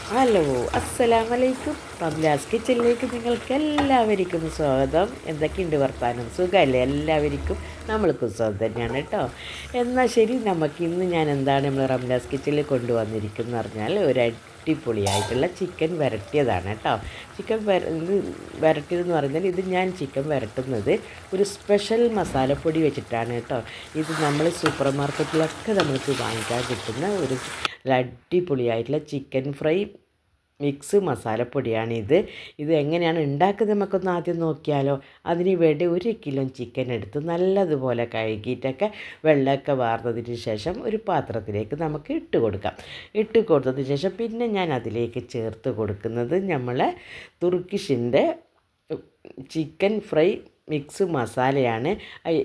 Hello, അസ്സലാമലൈക്കും. റംലാസ് കിച്ചണിലേക്ക് നിങ്ങൾക്ക് എല്ലാവർക്കും സ്വാഗതം. എന്തൊക്കെയുണ്ട് വർത്താനം? സുഖമല്ലേ എല്ലാവർക്കും? നമ്മൾക്കും സുഖം തന്നെയാണ് കേട്ടോ. എന്നാൽ ശരി, ഇന്ന് ഞാൻ എന്താണ് നമ്മൾ റംലാസ് കിച്ചണിൽ കൊണ്ടുവന്നിരിക്കുന്നത് പറഞ്ഞാൽ ഒരു അടിപൊളിയായിട്ടുള്ള ചിക്കൻ വരട്ടിയതാണ് കേട്ടോ. ചിക്കൻ വരട്ടിയതെന്ന് പറഞ്ഞാൽ ഇത് ഞാൻ ചിക്കൻ വരട്ടുന്നത് ഒരു സ്പെഷ്യൽ മസാലപ്പൊടി വെച്ചിട്ടാണ് കേട്ടോ. ഇത് നമ്മൾ സൂപ്പർ മാർക്കറ്റിലൊക്കെ നമ്മൾക്ക് വാങ്ങിക്കാൻ കിട്ടുന്ന ഒരു അടിപൊളിയായിട്ടുള്ള ചിക്കൻ ഫ്രൈ മിക്സ് മസാലപ്പൊടിയാണിത്. ഇത് എങ്ങനെയാണ് ഉണ്ടാക്കുന്നത് നമുക്കൊന്ന് ആദ്യം നോക്കിയാലോ. അതിന് വേണ്ടി 1 കിലോ ചിക്കൻ എടുത്ത് നല്ലതുപോലെ കഴുകിയിട്ടൊക്കെ വെള്ളമൊക്കെ വാർന്നതിന് ശേഷം ഒരു പാത്രത്തിലേക്ക് നമുക്ക് ഇട്ട് കൊടുക്കാം. ഇട്ട് കൊടുത്തതിന് ശേഷം പിന്നെ ഞാൻ അതിലേക്ക് ചേർത്ത് കൊടുക്കുന്നത് നമ്മളെ തുർക്കിഷിൻ്റെ ചിക്കൻ ഫ്രൈ മിക്സ് മസാലയാണ്.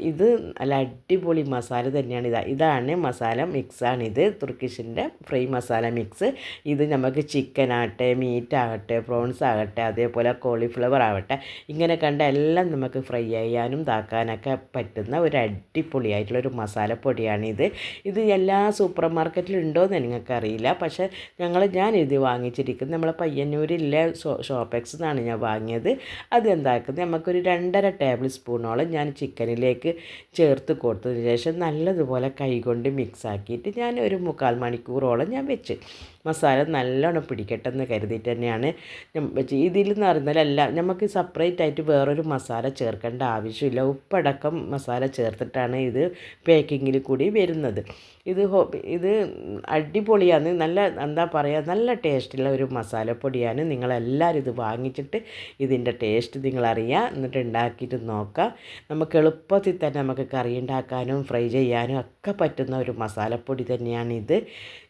ഇത് നല്ല അടിപൊളി മസാല തന്നെയാണ്. ഇതാണ് മസാല മിക്സാണിത്, തുർക്കിഷിൻ്റെ ഫ്രൈ മസാല മിക്സ്. ഇത് നമുക്ക് ചിക്കൻ ആകട്ടെ, മീറ്റ് ആകട്ടെ, പ്രോൺസ് ആകട്ടെ, അതേപോലെ കോളിഫ്ലവർ ആവട്ടെ, ഇങ്ങനെ കണ്ട എല്ലാം നമുക്ക് ഫ്രൈ ചെയ്യാനും ഇതാക്കാനൊക്കെ പറ്റുന്ന ഒരു അടിപൊളിയായിട്ടുള്ളൊരു മസാലപ്പൊടിയാണിത്. ഇത് എല്ലാ സൂപ്പർ മാർക്കറ്റിലും ഉണ്ടോയെന്ന് നിങ്ങൾക്കറിയില്ല. പക്ഷേ ഞാനിത് വാങ്ങിച്ചിരിക്കുന്നത് നമ്മളെ പയ്യന്നൂരിലെ ഷോപ്പെക്സ് എന്നാണ് ഞാൻ വാങ്ങിയത്. അതെന്താക്കുന്നത് നമുക്കൊരു 2.5 ടേബിൾ സ്പൂണോളം ഞാൻ ചിക്കനിലേക്ക് ചേർത്ത് കൊടുത്തതിന് ശേഷം നല്ലതുപോലെ കൈകൊണ്ട് മിക്സാക്കിയിട്ട് ഞാൻ ഒരു 3/4 മണിക്കൂറോളം ഞാൻ വെച്ച് മസാല നല്ലോണം പിടിക്കട്ടെന്ന് കരുതിയിട്ട് തന്നെയാണ് വെച്ച്. ഇതിലെന്ന് പറഞ്ഞാൽ നമുക്ക് സെപ്പറേറ്റ് ആയിട്ട് വേറൊരു മസാല ചേർക്കേണ്ട ആവശ്യമില്ല. ഉപ്പടക്കം മസാല ചേർത്തിട്ടാണ് ഇത് പേക്കിങ്ങിൽ കൂടി വരുന്നത്. ഇത് അടിപൊളിയാണ്. നല്ല എന്താ പറയുക, നല്ല ടേസ്റ്റുള്ള ഒരു മസാലപ്പൊടിയാണ്. നിങ്ങളെല്ലാവരും ഇത് വാങ്ങിച്ചിട്ട് ഇതിൻ്റെ ടേസ്റ്റ് നിങ്ങളറിയുക, എന്നിട്ട് ഉണ്ടാക്കിയിട്ട് നോക്കാം. നമുക്ക് എളുപ്പത്തിൽ തന്നെ നമുക്ക് കറി ഉണ്ടാക്കാനും ഫ്രൈ ചെയ്യാനും ഒക്കെ പറ്റുന്ന ഒരു മസാലപ്പൊടി തന്നെയാണിത്.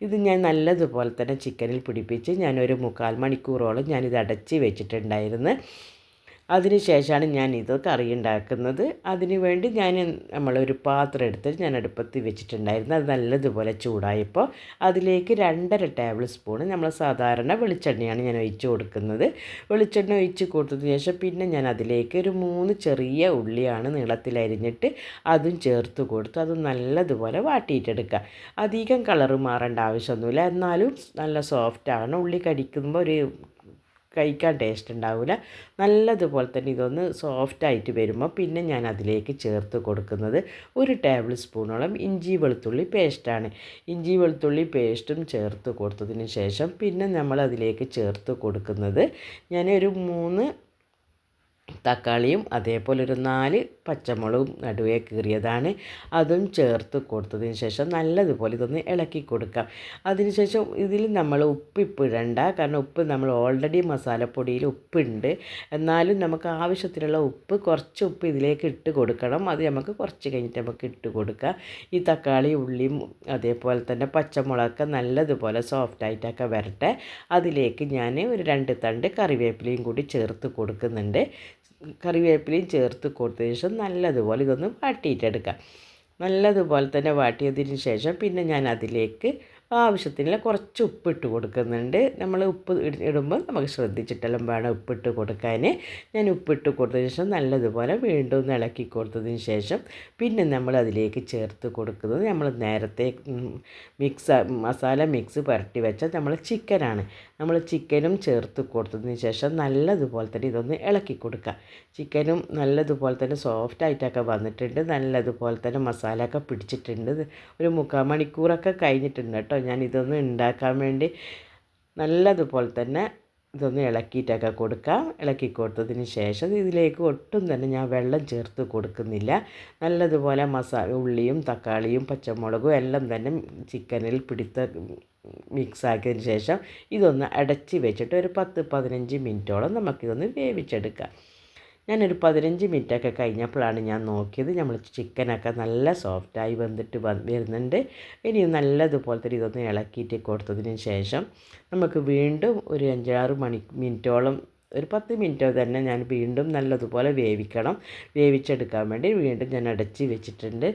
ഇത് ഞാൻ നല്ലതുപോലെ തന്നെ ചിക്കനിൽ പിടിപ്പിച്ച് ഞാനൊരു 3/4 മണിക്കൂറോളം ഞാനിത് അടച്ച് വെച്ചിട്ടുണ്ടായിരുന്നു. അതിന് ശേഷമാണ് ഞാനിത് കറി ഉണ്ടാക്കുന്നത്. അതിന് വേണ്ടി നമ്മളൊരു പാത്രം എടുത്ത് ഞാൻ അടുപ്പത്ത് വെച്ചിട്ടുണ്ടായിരുന്നു. അത് നല്ലതുപോലെ ചൂടായപ്പോൾ അതിലേക്ക് 2.5 ടേബിൾ സ്പൂൺ നമ്മൾ സാധാരണ വെളിച്ചെണ്ണയാണ് ഞാൻ ഒഴിച്ച് കൊടുക്കുന്നത്. വെളിച്ചെണ്ണ ഒഴിച്ച് കൊടുത്തതിന് ശേഷം പിന്നെ ഞാൻ അതിലേക്ക് ഒരു 3 ചെറിയ ഉള്ളിയാണ് നീളത്തിലരിഞ്ഞിട്ട് അതും ചേർത്ത് കൊടുത്ത് അത് നല്ലതുപോലെ വാട്ടിയിട്ടെടുക്കുക. അധികം കളറ് മാറേണ്ട ആവശ്യമൊന്നുമില്ല, എന്നാലും നല്ല സോഫ്റ്റാണ്. ഉള്ളി കടിക്കുമ്പോൾ കഴിക്കാൻ ടേസ്റ്റ് ഉണ്ടാവില്ല. നല്ലതുപോലെ തന്നെ ഇതൊന്ന് സോഫ്റ്റായിട്ട് വരുമ്പോൾ പിന്നെ ഞാൻ അതിലേക്ക് ചേർത്ത് കൊടുക്കുന്നത് 1 ടേബിൾ സ്പൂണോളം ഇഞ്ചി വെളുത്തുള്ളി പേസ്റ്റാണ്. ഇഞ്ചി വെളുത്തുള്ളി പേസ്റ്റും ചേർത്ത് കൊടുത്തതിന് ശേഷം പിന്നെ നമ്മൾ അതിലേക്ക് ചേർത്ത് കൊടുക്കുന്നത് ഞാനൊരു 3 തക്കാളിയും അതേപോലെ ഒരു 4 പച്ചമുളകും നടുവേ കീറിയതാണ്. അതും ചേർത്ത് കൊടുത്തതിന് ശേഷം നല്ലതുപോലെ ഇതൊന്ന് ഇളക്കി കൊടുക്കാം. അതിനുശേഷം ഇതിൽ നമ്മൾ ഉപ്പിടണ്ട, കാരണം ഉപ്പ് നമ്മൾ ഓൾറെഡി മസാലപ്പൊടിയിൽ ഉപ്പുണ്ട്. എന്നാലും നമുക്ക് ആവശ്യത്തിനുള്ള കുറച്ച് ഉപ്പ് ഇതിലേക്ക് ഇട്ട് കൊടുക്കണം. അത് നമുക്ക് കുറച്ച് കഴിഞ്ഞിട്ട് നമുക്ക് ഇട്ട് കൊടുക്കാം. ഈ തക്കാളി ഉള്ളിയും അതേപോലെ തന്നെ പച്ചമുളകൊക്കെ നല്ലതുപോലെ സോഫ്റ്റായിട്ടൊക്കെ വരട്ടെ. അതിലേക്ക് ഞാൻ ഒരു 2 തണ്ട് കറിവേപ്പിലയും കൂടി ചേർത്ത് കൊടുക്കുന്നുണ്ട്. കറിവേപ്പിലയും ചേർത്ത് കൊടുത്തതിന് ശേഷം നല്ലതുപോലെ ഇതൊന്ന് വാട്ടിയിട്ടെടുക്കാം. നല്ലതുപോലെ തന്നെ വാട്ടിയതിന് ശേഷം പിന്നെ ഞാൻ അതിലേക്ക് ആവശ്യത്തിനുള്ള കുറച്ച് ഉപ്പിട്ട് കൊടുക്കുന്നുണ്ട്. നമ്മൾ ഉപ്പ് ഇടുമ്പോൾ നമുക്ക് ശ്രദ്ധിച്ചിട്ടെല്ലാം വേണം ഉപ്പിട്ട് കൊടുക്കാൻ. ഞാൻ ഉപ്പിട്ട് കൊടുത്തതിന് ശേഷം നല്ലതുപോലെ വീണ്ടും ഒന്ന് ഇളക്കി കൊടുത്തതിന് ശേഷം പിന്നെ നമ്മൾ അതിലേക്ക് ചേർത്ത് കൊടുക്കുന്നത് നമ്മൾ നേരത്തെ മസാല മിക്സ് പുരട്ടി വെച്ച നമ്മൾ ചിക്കനാണ്. നമ്മൾ ചിക്കനും ചേർത്ത് കൊടുത്തതിന് ശേഷം നല്ലതുപോലെ തന്നെ ഇതൊന്ന് ഇളക്കി കൊടുക്കുക. ചിക്കനും നല്ലതുപോലെ തന്നെ സോഫ്റ്റായിട്ടൊക്കെ വന്നിട്ടുണ്ട്. നല്ലതുപോലെ തന്നെ മസാല ഒക്കെ പിടിച്ചിട്ടുണ്ട്. ഒരു 3/4 മണിക്കൂറൊക്കെ കഴിഞ്ഞിട്ടുണ്ട് കേട്ടോ. ഞാൻ ഇതൊന്ന് ഉണ്ടാക്കാൻ വേണ്ടി നല്ലതുപോലെ തന്നെ ഇതൊന്ന് ഇളക്കിയിട്ടൊക്കെ കൊടുക്കാം. ഇളക്കി കൊടുത്തതിന് ശേഷം ഇതിലേക്ക് ഒട്ടും തന്നെ ഞാൻ വെള്ളം ചേർത്ത് കൊടുക്കുന്നില്ല. നല്ലതുപോലെ ഉള്ളിയും തക്കാളിയും പച്ചമുളകും എല്ലാം തന്നെ ചിക്കനിൽ മിക്സാക്കിയതിന് ശേഷം ഇതൊന്ന് അടച്ച് വെച്ചിട്ട് ഒരു 10-15 മിനിറ്റോളം നമുക്കിതൊന്ന് വേവിച്ചെടുക്കാം. ഞാനൊരു 15 മിനിറ്റൊക്കെ കഴിഞ്ഞപ്പോഴാണ് ഞാൻ നോക്കിയത്, നമ്മൾ ചിക്കനൊക്കെ നല്ല സോഫ്റ്റായി വെന്തിട്ട് വരുന്നുണ്ട്. ഇനി നല്ലതുപോലെ തന്നെ ഇതൊന്ന് ഇളക്കിയിട്ട് കൊടുത്തതിന് ശേഷം നമുക്ക് വീണ്ടും ഒരു 5-6 മിനിറ്റോളം ഒരു 10 മിനിറ്റോ തന്നെ ഞാൻ വീണ്ടും നല്ലതുപോലെ വേവിച്ചെടുക്കാൻ വേണ്ടി വീണ്ടും ഞാൻ അടച്ച് വെച്ചിട്ടുണ്ട്.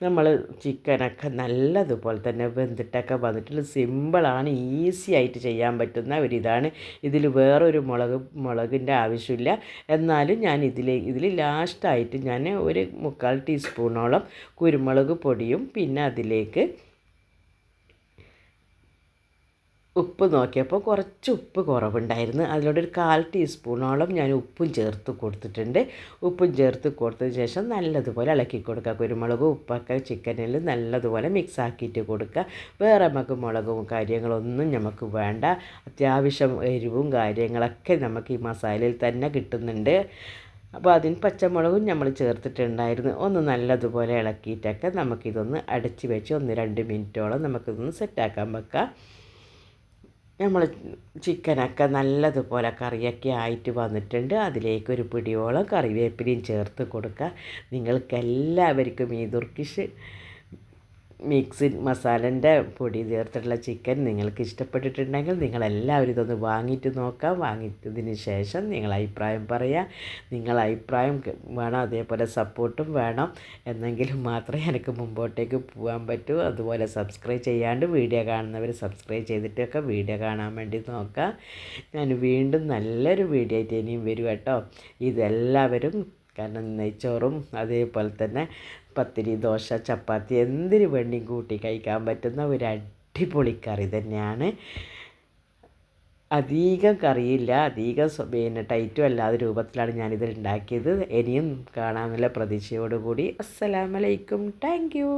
നമ്മൾ ചിക്കനൊക്കെ നല്ലതുപോലെ തന്നെ വെന്തിട്ടൊക്കെ വന്നിട്ടുള്ള സിമ്പിളാണ്, ഈസി ആയിട്ട് ചെയ്യാൻ പറ്റുന്ന ഒരിതാണ്. ഇതിൽ വേറൊരു മുളകിൻ്റെ ആവശ്യമില്ല. എന്നാലും ഞാൻ ഇതിൽ ലാസ്റ്റായിട്ട് ഞാൻ ഒരു 3/4 ടീസ്പൂണോളം കുരുമുളക് പൊടിയും പിന്നെ അതിലേക്ക് ഉപ്പ് നോക്കിയപ്പോൾ കുറച്ച് ഉപ്പ് കുറവുണ്ടായിരുന്നു. അതിലൂടെ ഒരു 1/4 ടീസ്പൂണോളം ഞാൻ ഉപ്പും ചേർത്ത് കൊടുത്തിട്ടുണ്ട്. ഉപ്പും ചേർത്ത് കൊടുത്തതിന് ശേഷം നല്ലതുപോലെ ഇളക്കി കൊടുക്കുക. കുരുമുളകും ഉപ്പൊക്കെ ചിക്കനിൽ നല്ലതുപോലെ മിക്സ് ആക്കിയിട്ട് കൊടുക്കുക. വേറെ നമുക്ക് മുളകും കാര്യങ്ങളൊന്നും നമുക്ക് വേണ്ട. അത്യാവശ്യം എരിവും കാര്യങ്ങളൊക്കെ നമുക്ക് ഈ മസാലയിൽ തന്നെ കിട്ടുന്നുണ്ട്. അപ്പോൾ അതിന് പച്ചമുളകും നമ്മൾ ചേർത്തിട്ടുണ്ടായിരുന്നു. ഒന്ന് നല്ലതുപോലെ ഇളക്കിയിട്ടൊക്കെ നമുക്കിതൊന്ന് അടച്ച് വെച്ച് 1-2 മിനിറ്റോളം നമുക്കിതൊന്ന് സെറ്റാക്കാൻ വെക്കാം. നമ്മൾ ചിക്കനൊക്കെ നല്ലതുപോലെ കറിയൊക്കെ ആയിട്ട് വന്നിട്ടുണ്ട്. അതിലേക്ക് ഒരു പിടിയോളം കറിവേപ്പിലയും ചേർത്ത് കൊടുക്കുക. നിങ്ങൾക്കെല്ലാവർക്കും ഈ തുർക്കിഷ് മിക്സിഡ് മസാലൻ്റെ പൊടി ചേർത്തിട്ടുള്ള ചിക്കൻ നിങ്ങൾക്ക് ഇഷ്ടപ്പെട്ടിട്ടുണ്ടെങ്കിൽ നിങ്ങളെല്ലാവരും ഇതൊന്ന് വാങ്ങിയിട്ട് നോക്കാം. വാങ്ങിച്ചതിന് ശേഷം നിങ്ങൾ അഭിപ്രായം പറയുക. നിങ്ങളെ അഭിപ്രായം വേണം, അതേപോലെ സപ്പോർട്ടും വേണം. എന്നെങ്കിലും മാത്രമേ എനിക്ക് മുമ്പോട്ടേക്ക് പോകാൻ പറ്റൂ. അതുപോലെ സബ്സ്ക്രൈബ് ചെയ്യാണ്ട് വീഡിയോ കാണുന്നവർ സബ്സ്ക്രൈബ് ചെയ്തിട്ടൊക്കെ വീഡിയോ കാണാൻ വേണ്ടി നോക്കാം. ഞാൻ വീണ്ടും നല്ലൊരു വീഡിയോ ആയിട്ട് ഇനിയും വരും കേട്ടോ. ഇതെല്ലാവരും കാരണം നെയ്ച്ചോറും അതേപോലെ തന്നെ പത്തിരി, ദോശ, ചപ്പാത്തി എന്തിനു വേണ്ടിയും കൂട്ടി കഴിക്കാൻ പറ്റുന്ന ഒരു അടിപൊളി കറി തന്നെയാണ്. അധികം കറിയില്ല, അധികം പിന്നെ ടൈറ്റും അല്ലാത്ത രൂപത്തിലാണ് ഞാനിത് ഉണ്ടാക്കിയത്. ഇനിയും കാണാമെന്നുള്ള പ്രതീക്ഷയോടുകൂടി അസ്സലാമലൈക്കും. Thank you.